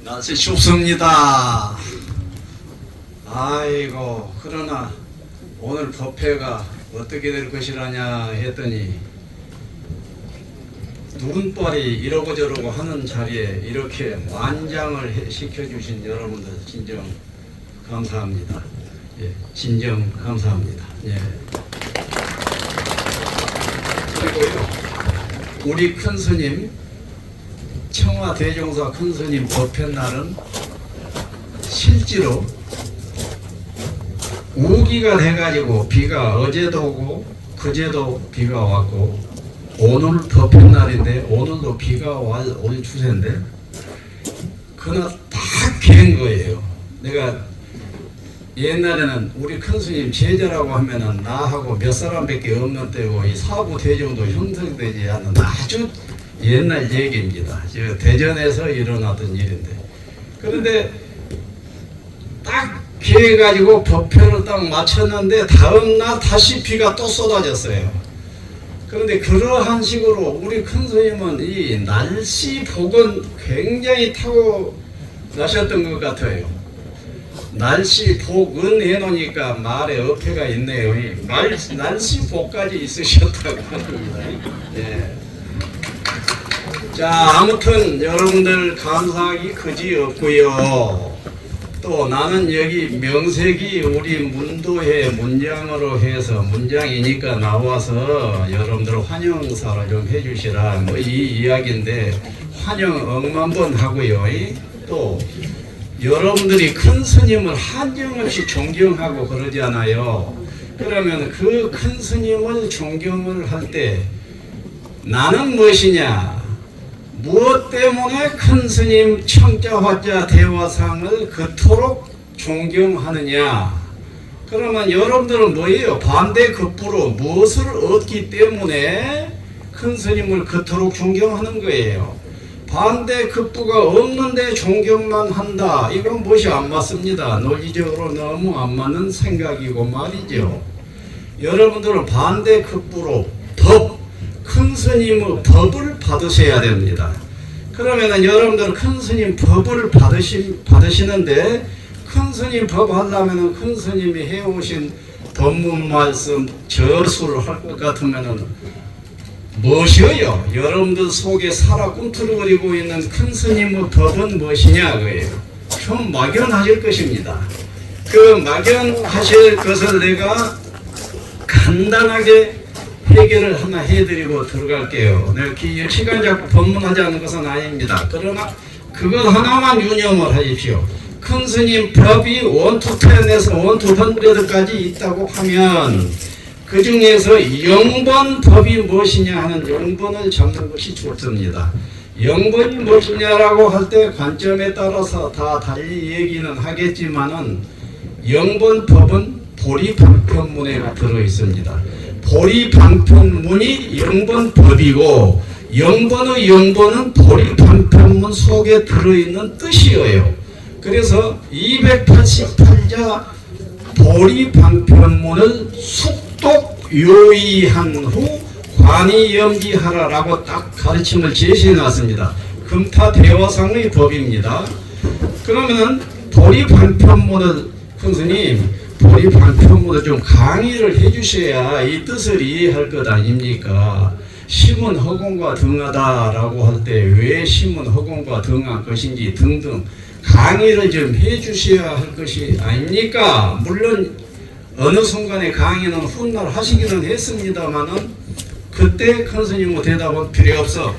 날씨 춥습니다. 아이고, 그러나 오늘 법회가 어떻게 될 것이라냐 했더니 눈발이 이러고 저러고 하는 자리에 이렇게 완장을 시켜주신 여러분들 진정 감사합니다. 예, 진정 감사합니다. 예. 그리고요, 우리 큰 스님, 청와대종사 큰 스님 법회 날은 실제로 우기가 돼가지고 비가 어제도 오고 그제도 비가 왔고 오늘 법회 날인데 오늘도 비가 올 추세인데 그날 딱 갠 거예요. 내가 옛날에는 우리 큰 스님 제자라고 하면은 나하고 몇 사람밖에 없는 때고 이 사부 대종도 형성되지 않는 아주 옛날 얘기입니다. 저 대전에서 일어났던 일인데, 그런데 딱 기해가지고 법회를 딱 마쳤는데 다음날 다시 비가 또 쏟아졌어요. 그런데 그러한 식으로 우리 큰 스님은 이 날씨 복은 굉장히 타고 나셨던 것 같아요. 날씨 복은 해놓으니까 말에 어폐가 있네요. 날씨 복까지 있으셨다고 합니다. 예. 자, 아무튼 여러분들 감사하기 그지없고요. 또 나는 여기 명색이 우리 문도회 문장으로 해서 문장이니까 나와서 여러분들 환영사를 좀 해주시라 뭐 이 이야기인데 환영 억만 번 하고요. 또 여러분들이 큰 스님을 한정없이 존경하고 그러잖아요. 그러면 그 큰 스님을 존경을 할 때 나는 무엇이냐, 무엇 때문에 큰 스님 청자 화자 대화상을 그토록 존경하느냐. 그러면 여러분들은 뭐예요? 반대급부로 무엇을 얻기 때문에 큰 스님을 그토록 존경하는 거예요. 반대급부가 없는데 존경만 한다, 이건 무엇이 안 맞습니다. 논리적으로 너무 안 맞는 생각이고 말이죠. 여러분들은 반대급부로 법, 큰 스님의 법을 받으셔야 됩니다. 그러면은 여러분들 큰 스님 법을 받으시는데 큰 스님 법 하려면은 큰 스님이 해오신 법문 말씀 저수를 할 것 같으면은 무엇이요? 여러분들 속에 살아 꿈틀거리고 있는 큰 스님의 법은 무엇이냐 그예요. 좀 막연하실 것입니다. 그 막연하실 것을 내가 간단하게 해결을 하나 해드리고 들어갈게요. 내가 시간 잡고 법문하자는 것은 아닙니다. 그러나 그것 하나만 유념을 하십시오. 큰 스님 법이 1 to 10에서 1 to 100까지 있다고 하면 그 중에서 0번 법이 무엇이냐 하는 0번을 잡는 것이 좋습니다. 0번이 무엇이냐라고 할 때 관점에 따라서 다 달리 얘기는 하겠지만은 0번 법은 보리방편문에 들어 있습니다. 보리방편문이 0번 법이고 0번의 0번은 보리방편문 속에 들어있는 뜻이에요. 그래서 288자 보리방편문을 숙독 요의한 후 관이염지하라라고 딱 가르침을 제시해 놨습니다. 금타대화상의 법입니다. 그러면은 보리방편문을 큰 스님 보리방편문을 좀 강의를 해주셔야 이 뜻을 이해할 것 아닙니까? 심은 허공과 등하다라고 할 때 왜 심은 허공과 등한 것인지 등등 강의를 좀 해주셔야 할 것이 아닙니까? 물론 어느 순간에 강의는 훗날 하시기는 했습니다만은 그때 큰 스님의 대답은 필요 없어.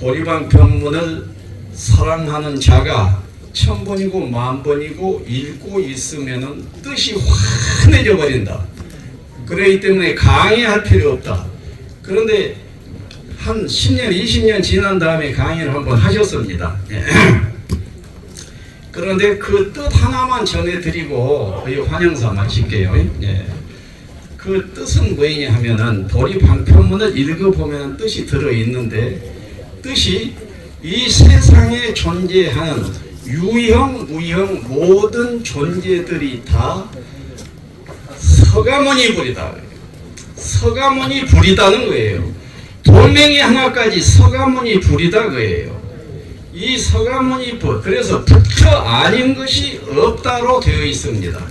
보리방편문을 사랑하는 자가 1000번이고 10,000번이고 읽고 있으면은 뜻이 환해져 버린다. 그렇기 때문에 강의할 필요 없다. 그런데 한 10년 20년 지난 다음에 강의를 한번 하셨습니다. 그런데 그 뜻 하나만 전해드리고 환영사 마칠게요. 그 뜻은 뭐냐 하면은 보리방편문을 읽어보면 뜻이 들어있는데 뜻이 이 세상에 존재하는 유형, 무형 모든 존재들이 다 서가모니 불이다. 서가모니 불이다는 거예요. 돌멩이 하나까지 서가모니 불이다 거예요. 이 서가모니법, 그래서 부처 아닌 것이 없다로 되어 있습니다.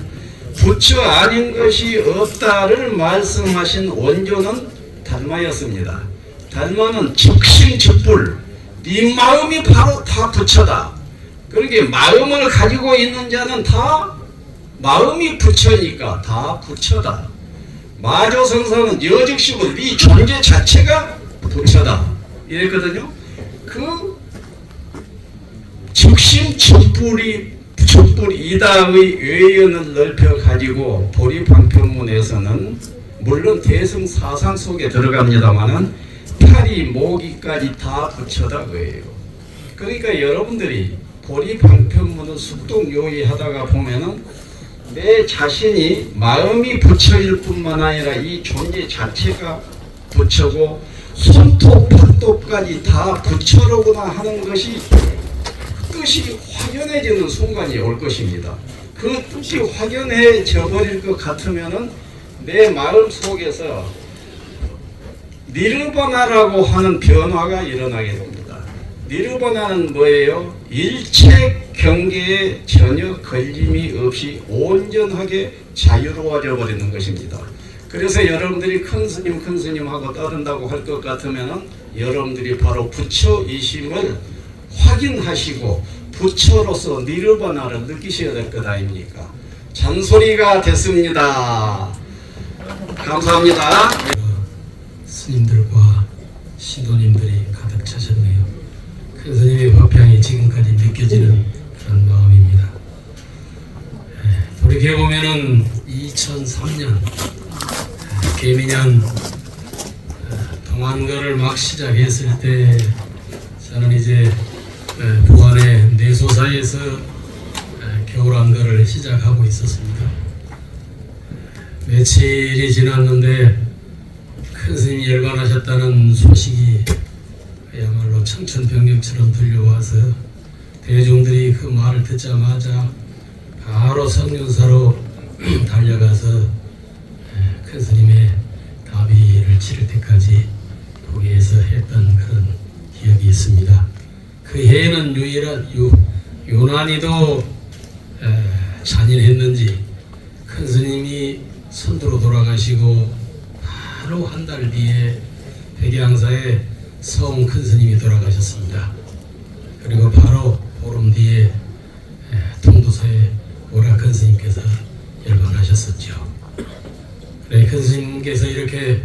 부처 아닌 것이 없다를 말씀하신 원조는 달마였습니다. 달마는 즉심즉불, 네 마음이 바로 다 부처다. 그러니까 마음을 가지고 있는 자는 다 마음이 부처니까 다 부처다. 마조선사는 여즉시불, 네 존재 자체가 부처다 이랬거든요. 그 즉심즉불이 촛불이다의 외연을 넓혀 가지고 보리방편문에서는 물론 대승 사상 속에 들어갑니다만은 파리 모기까지 다 부처다 그예요. 그러니까 여러분들이 보리방편문을 숙독요의 하다가 보면은 내 자신이 마음이 부처일 뿐만 아니라 이 존재 자체가 부처고 손톱 팔톱까지 다 부처로구나 하는 것이 뜻이 확연해지는 순간이 올 것입니다. 그 뜻이 확연해져 버릴 것 같으면은 내 마음 속에서 니르바나라고 하는 변화가 일어나게 됩니다. 니르바나는 뭐예요? 일체 경계에 전혀 걸림이 없이 온전하게 자유로워져 버리는 것입니다. 그래서 여러분들이 큰 스님 하고 따른다고 할 것 같으면은 여러분들이 바로 부처이심을 확인하시고 부처로서 니르바나를 느끼셔야 될 것 아닙니까? 잔소리가 됐습니다. 감사합니다. 스님들과 신도님들이 가득 차셨네요. 큰 스님의 법향이 지금까지 느껴지는 그런 마음입니다. 돌이켜보면은 2003년 개미년 동안거를 막 시작했을 때 저는 이제 부안의 내소사에서 겨울안거를 시작하고 있었습니다. 며칠이 지났는데 큰 스님이 열반하셨다는 소식이 그야말로 청천벽력처럼 들려와서 대중들이 그 말을 듣자마자 바로 성륜사로 달려가서 큰 스님의 다비를 치를 때까지 거기에서 했던 그런 기억이 있습니다. 그 해에는 유난히도 잔인했는지 큰 스님이 선두로 돌아가시고 바로 한 달 뒤에 백양사에 성 큰 스님이 돌아가셨습니다. 그리고 바로 보름 뒤에 통도사에 오라 큰 스님께서 열반하셨었죠. 그래 큰 스님께서 이렇게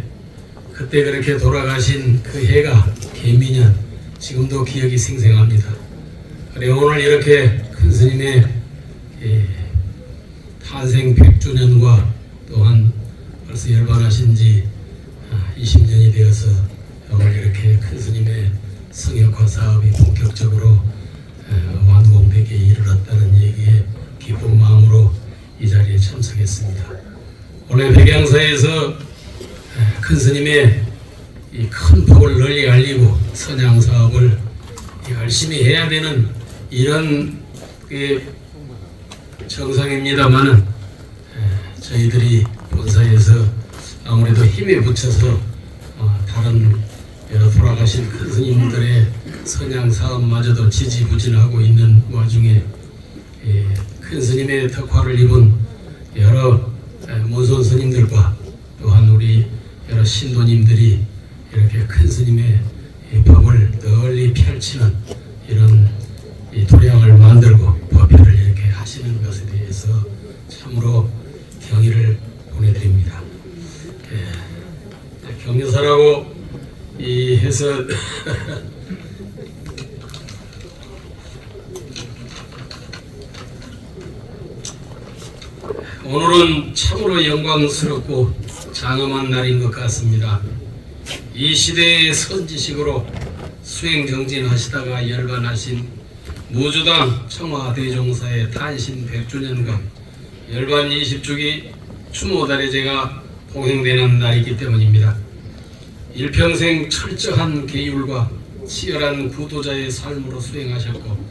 그때 그렇게 돌아가신 그 해가 개미년 지금도 기억이 생생합니다. 그래 오늘 이렇게 큰 스님의 탄생 100주년과 또한 벌써 열반하신 지 20년이 되어서 오늘 이렇게 큰 스님의 성역화 사업이 본격적으로 완공되기에 이르렀다는 얘기에 기쁜 마음으로 이 자리에 참석했습니다. 오늘 백양사에서 큰 스님의 이 큰 법을 널리 알리고 선양 사업을 열심히 해야 되는 이런 정상입니다만은 저희들이 본사에서 아무래도 힘에 붙여서 다른 여러 돌아가신 큰 스님들의 선양 사업마저도 지지부진하고 있는 와중에 큰 스님의 덕화를 입은 여러 문손 스님들과 또한 우리 여러 신도님들이 이렇게 큰 스님의 법을 널리 펼치는 이런 도량을 만들고 법회를 이렇게 하시는 것에 대해서 참으로 경의를 보내드립니다. 경유사라고 해서 오늘은 참으로 영광스럽고 장엄한 날인 것 같습니다. 이 시대의 선지식으로 수행정진하시다가 열반하신 무주당 청화대종사의 탄신 100주년과 열반 20주기 추모달의제가 봉행되는 날이기 때문입니다. 일평생 철저한 계율과 치열한 구도자의 삶으로 수행하셨고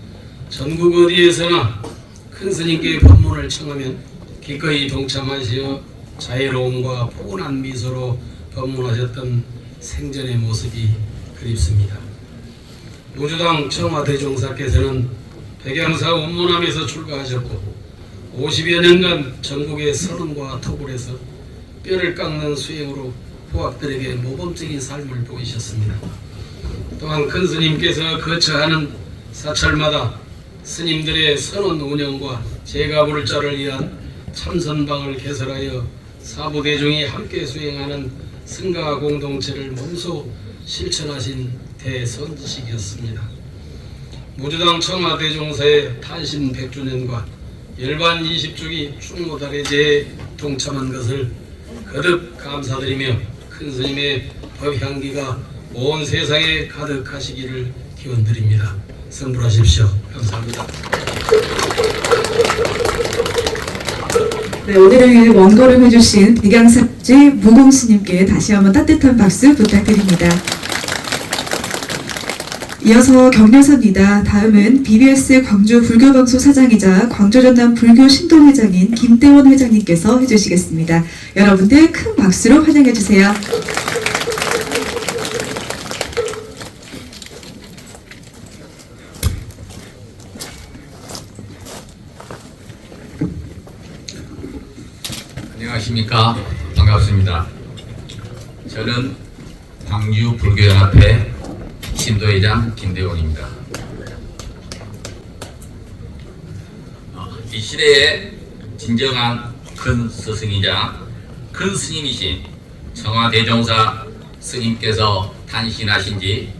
전국 어디에서나 큰 스님께 법문을 청하면 기꺼이 동참하시어 자애로움과 포근한 미소로 법문하셨던 생전의 모습이 그립습니다. 무주당 청와대종사께서는 백양사 원문함에서 출가하셨고 50여 년간 전국의 선원과 토굴에서 뼈를 깎는 수행으로 후학들에게 모범적인 삶을 보이셨습니다. 또한 큰 스님께서 거처하는 사찰마다 스님들의 선원 운영과 제가불자를 위한 참선방을 개설하여 사부대중이 함께 수행하는 승가 공동체를 몸소 실천하신 대선지식이었습니다. 무주당 청와대종사의 탄신 100주년과 열반 20주기 충무달해제에 동참한 것을 거듭 감사드리며 큰 스님의 법향기가 온 세상에 가득하시기를 기원드립니다. 성불하십시오. 감사합니다. 네, 오늘을 위해 원고를 해주신 백양사지 무공스님께 다시 한번 따뜻한 박수 부탁드립니다. 이어서 격려사입니다. 다음은 BBS 광주 불교방송 사장이자 광주전남 불교신도회장인 김대원 회장님께서 해주시겠습니다. 여러분들 큰 박수로 환영해주세요. 안녕하십니까. 반갑습니다. 저는 광주 불교연합회 신도회장 김대원입니다. 이 시대의 진정한 큰 스승이자 큰 스님이신 청와대종사 스님께서 탄신하신 지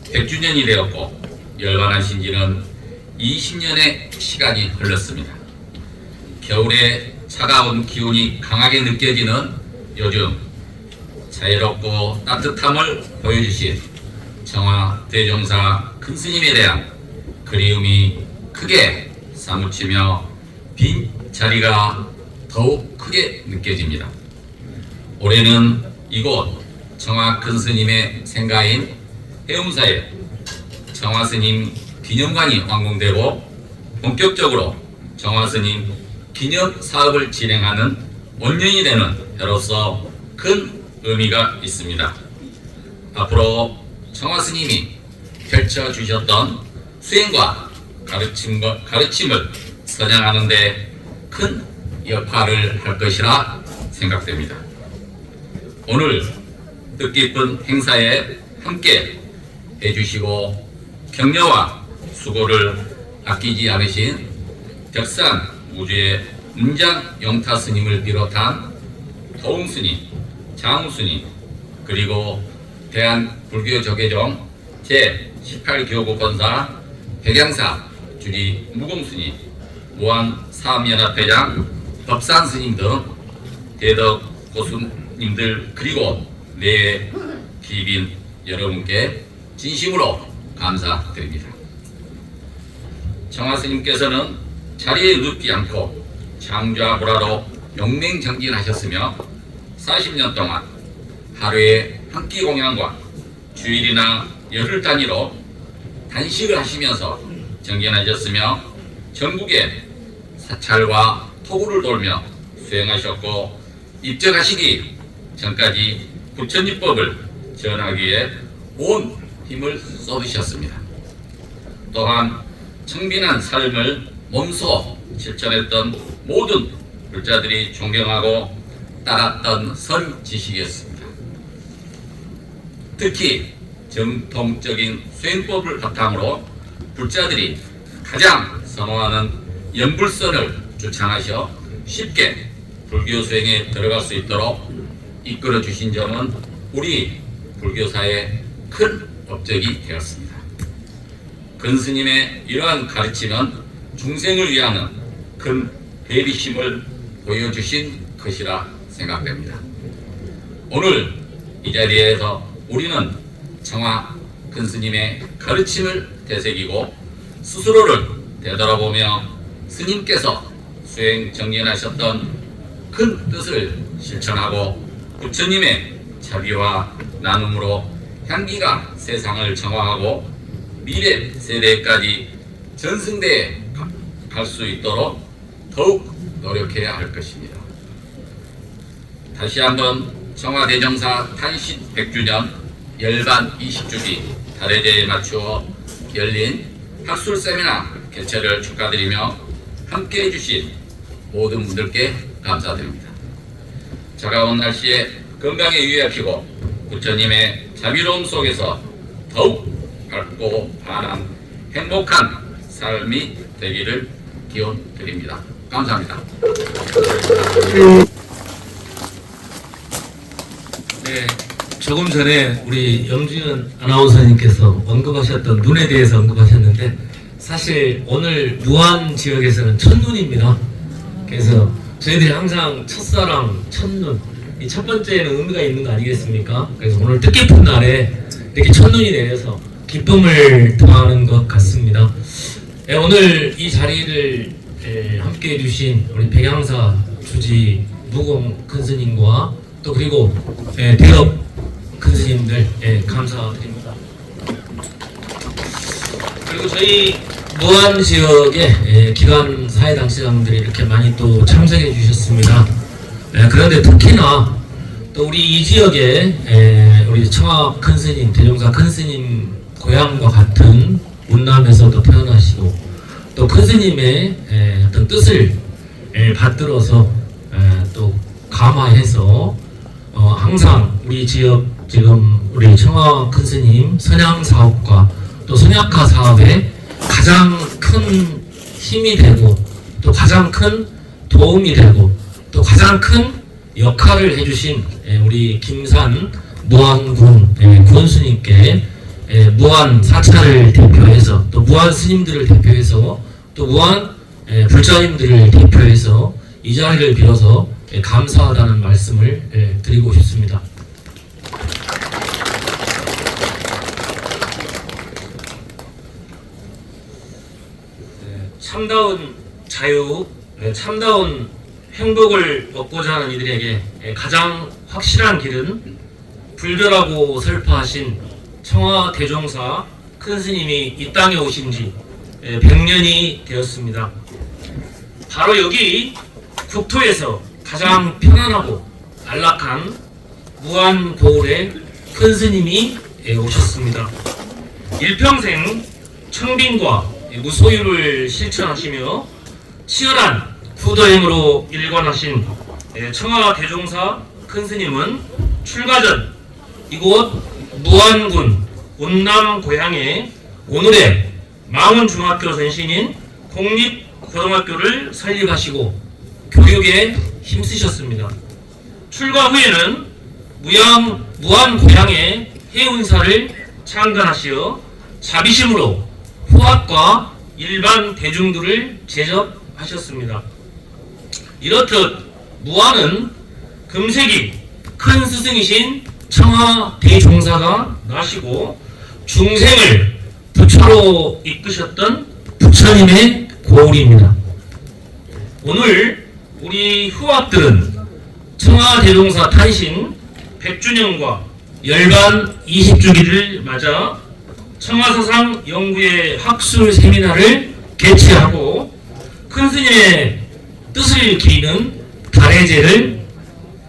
100주년이 되었고 열반하신 지는 20년의 시간이 흘렀습니다. 겨울에 차가운 기운이 강하게 느껴지는 요즘 자유롭고 따뜻함을 보여주신 청와대종사 큰스님에 대한 그리움이 크게 사무치며 빈 자리가 더욱 크게 느껴집니다. 올해는 이곳 청와 큰스님의 생가인 해움사에 청와스님 기념관이 완공되고 본격적으로 청와스님 기념 사업을 진행하는 원년이 되는 해로서 큰 의미가 있습니다. 앞으로 청와스님이 펼쳐주셨던 수행과 가르침을 선양하는 데 큰 역할을 할 것이라 생각됩니다. 오늘 뜻깊은 행사에 함께 해주시고 격려와 수고를 아끼지 않으신 벽산 우주의 문장 영타 스님을 비롯한 도웅 스님, 장우 스님, 그리고 대한불교조계종 제18교구 권사 백양사 주리 무공 스님, 무한사업연합회장 법산 스님 등 대덕 고수님들 그리고 내외 귀빈 여러분께 진심으로 감사드립니다. 청하 스님께서는 자리에 눕지 않고 장좌불화로 용맹정진하셨으며 40년 동안 하루에 한 끼 공양과 주일이나 열흘 단위로 단식을 하시면서 정진하셨으며 전국의 사찰과 토구를 돌며 수행하셨고 입적하시기 전까지 부처님법을 전하기 위해 온 힘을 쏟으셨습니다. 또한 청빈한 삶을 몸소 실천했던 모든 불자들이 존경하고 따랐던 선지식이었습니다. 특히 정통적인 수행법을 바탕으로 불자들이 가장 선호하는 연불선을 주창하셔 쉽게 불교 수행에 들어갈 수 있도록 이끌어 주신 점은 우리 불교사의 큰 업적이 되었습니다. 근스님의 이러한 가르침은 중생을 위하는 큰 대비심을 보여주신 것이라 생각됩니다. 오늘 이 자리에서 우리는 청하 근스님의 가르침을 되새기고 스스로를 되돌아보며 스님께서 수행 정진하셨던 큰 뜻을 실천하고 부처님의 자비와 나눔으로 향기가 세상을 정화하고 미래 세대까지 전승대에 갈 수 있도록 더욱 노력해야 할 것입니다. 다시 한번 청와대종사 탄신 100주년 열반 20주기 달해제에 맞추어 열린 학술 세미나 개최를 축하드리며 함께해 주신 모든 분들께 감사드립니다. 차가운 날씨에 건강에 유의하시고 부처님의 자비로움 속에서 더욱 밝고 환한 행복한 삶이 되기를 기원드립니다. 감사합니다. 네, 조금 전에 우리 염주연 아나운서님께서 언급하셨던 눈에 대해서 언급하셨는데 사실 오늘 무안 지역에서는 첫눈입니다. 그래서 저희들이 항상 첫사랑, 첫눈 이 첫 번째는 의미가 있는 거 아니겠습니까? 그래서 오늘 뜻깊은 날에 이렇게 첫눈이 내려서 기쁨을 더하는 것 같습니다. 오늘 이 자리를 함께 해주신 우리 백양사 주지 무공 큰스님과 또 그리고 대업 큰스님들 감사드립니다. 그리고 저희 무안 지역의 기관 사회당시장들이 이렇게 많이 또 참석해 주셨습니다. 그런데 특히나 또 우리 이 지역에 우리 청하 큰스님, 대종사 큰스님 고향과 같은 운남에서도 태어나시고 또 큰스님의 어떤 뜻을 받들어서 또 감화해서 항상 우리 지역 지금 우리 청하 큰스님 선양 사업과 또 선약화 사업에 가장 큰 힘이 되고 또 가장 큰 도움이 되고 또 가장 큰 역할을 해주신 우리 김산 무안군 군수님께 무안 사찰을 대표해서 또 무안 스님들을 대표해서 또 무안 불자님들을 대표해서 이 자리를 빌어서 감사하다는 말씀을 드리고 싶습니다. 참다운 자유, 참다운 행복을 얻고자 하는 이들에게 가장 확실한 길은 불교라고 설파하신 청하 대종사 큰스님이 이 땅에 오신 지 100년이 되었습니다. 바로 여기 국토에서 가장 편안하고 안락한 무안 고을에 큰스님이 오셨습니다. 일평생 청빈과 무소유를 실천하시며 치열한 구도행으로 일관하신 청하 대종사 큰스님은 출가 전 이곳 무안군 운남 고향에 오늘의 망원중학교 전신인 공립고등학교를 설립하시고 교육에 힘쓰셨습니다. 출가 후에는 무안 고향에 해운사를 창간하시어 자비심으로 후학과 일반 대중들을 제접하셨습니다. 이렇듯 무안은 금세기 큰 스승이신 청하 대종사가 나시고 중생을 부처로 이끄셨던 부처님의 고울입니다. 오늘 우리 후학들은 청하 대종사 탄신 100주년과 열반 20주기를 맞아 청하사상 연구의 학술 세미나를 개최하고 큰스님의 뜻을 기리는 달해제를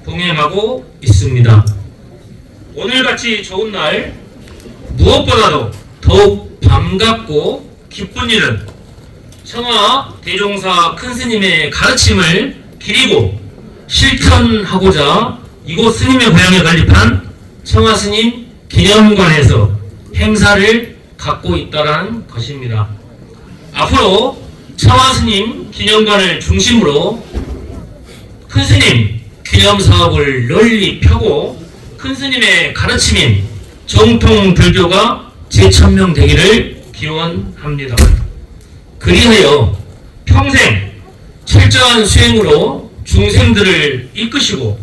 동행하고 있습니다. 오늘같이 좋은 날 무엇보다도 더욱 반갑고 기쁜 일은 청하 대종사 큰스님의 가르침을 기리고 실천하고자 이곳 스님의 고향에 건립한 청하스님 기념관에서 행사를 갖고 있다는 것입니다. 앞으로 청하스님 기념관을 중심으로 큰스님 기념사업을 널리 펴고 큰스님의 가르침인 정통불교가 재천명되기를 기원합니다. 그리하여 평생 철저한 수행으로 중생들을 이끄시고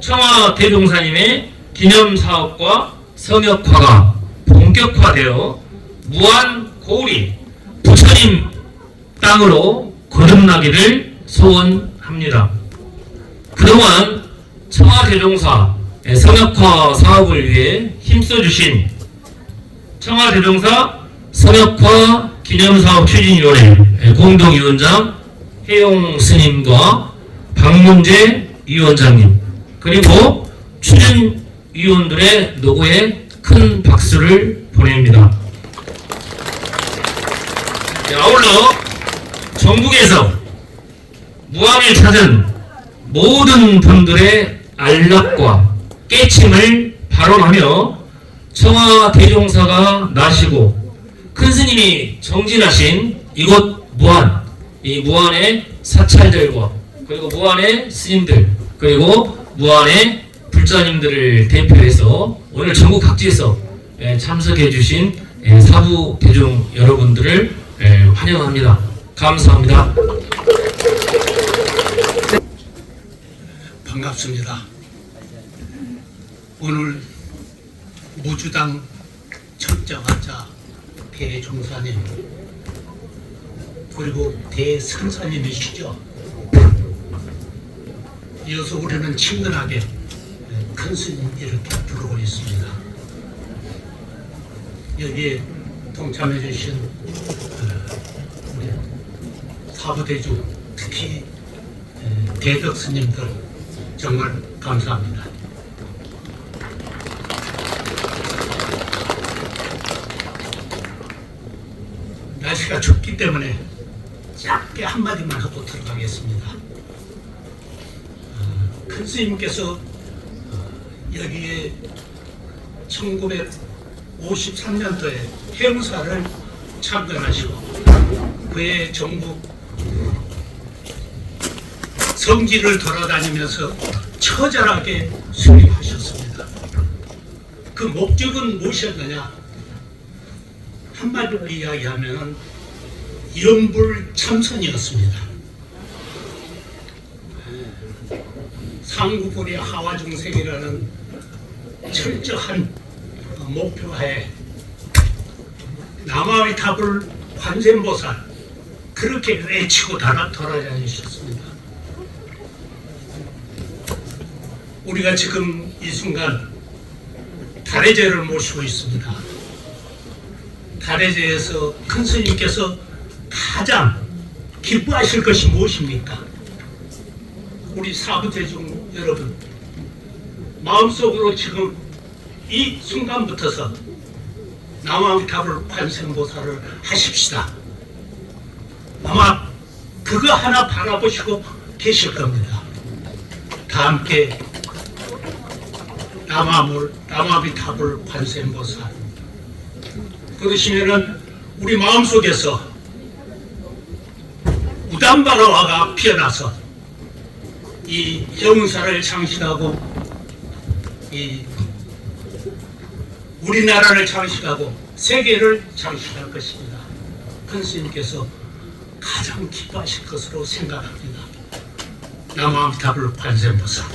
청하 대종사님의 기념사업과 성역화가 본격화되어 무안 고울이 부처님 땅으로 거듭나기를 소원합니다. 그동안 청하 대종사 성역화 사업을 위해 힘써주신 청하 대종사 성역화 기념사업 추진위원회 공동위원장 해용 스님과 박문재 위원장님 그리고 추진위원들의 노고에 큰 박수를 보냅니다. 아울러 전국에서 무안을 찾은 모든 분들의 안락과 깨침을 발언하며 청하 대종사가 나시고 큰 스님이 정진하신 이곳 무안, 이 무안의 사찰들과 그리고 무안의 스님들 그리고 무안의 불자님들을 대표해서 오늘 전국 각지에서 참석해 주신 사부 대중 여러분들을 환영합니다. 감사합니다. 반갑습니다. 오늘 무주당 첫자화자 대종사님 그리고 대선사님이시죠. 이어서 우리는 친근하게 큰 스님 이렇게 부르고 있습니다. 여기에 동참해 주신 우리 사부대중 특히 대덕 스님들 정말 감사합니다. 날씨가 춥기 때문에 짧게 한마디만 하고 들어가겠습니다. 큰 스님께서 여기에 1953년도에 행사를 참관하시고 그의 전국 성지를 돌아다니면서 처절하게 수립하셨습니다. 그 목적은 무엇이었느냐? 한마디로 이야기하면 염불참선이었습니다. 상구불이 하와중생이라는 철저한 목표하에 남아의 탑을 관세음보살 그렇게 외치고 돌아다니셨습니다. 우리가 지금 이 순간 달의 제를 모시고 있습니다. 달의 제에서 큰 스님께서 가장 기뻐하실 것이 무엇입니까? 우리 사부대중 여러분, 마음속으로 지금 이 순간부터서 남아미타불 관세음보살을 하십시다. 아마 그거 하나 바라보시고 계실 겁니다. 다 함께 남아미타불 관세음보살 그러시면은 우리 마음속에서 우담바라화가 피어나서 이 형사를 창시하고 이 우리나라를 창시하고 세계를 창시할 것입니다. 큰 스님께서 가장 기뻐하실 것으로 생각합니다. 남아미타불 관세음보살.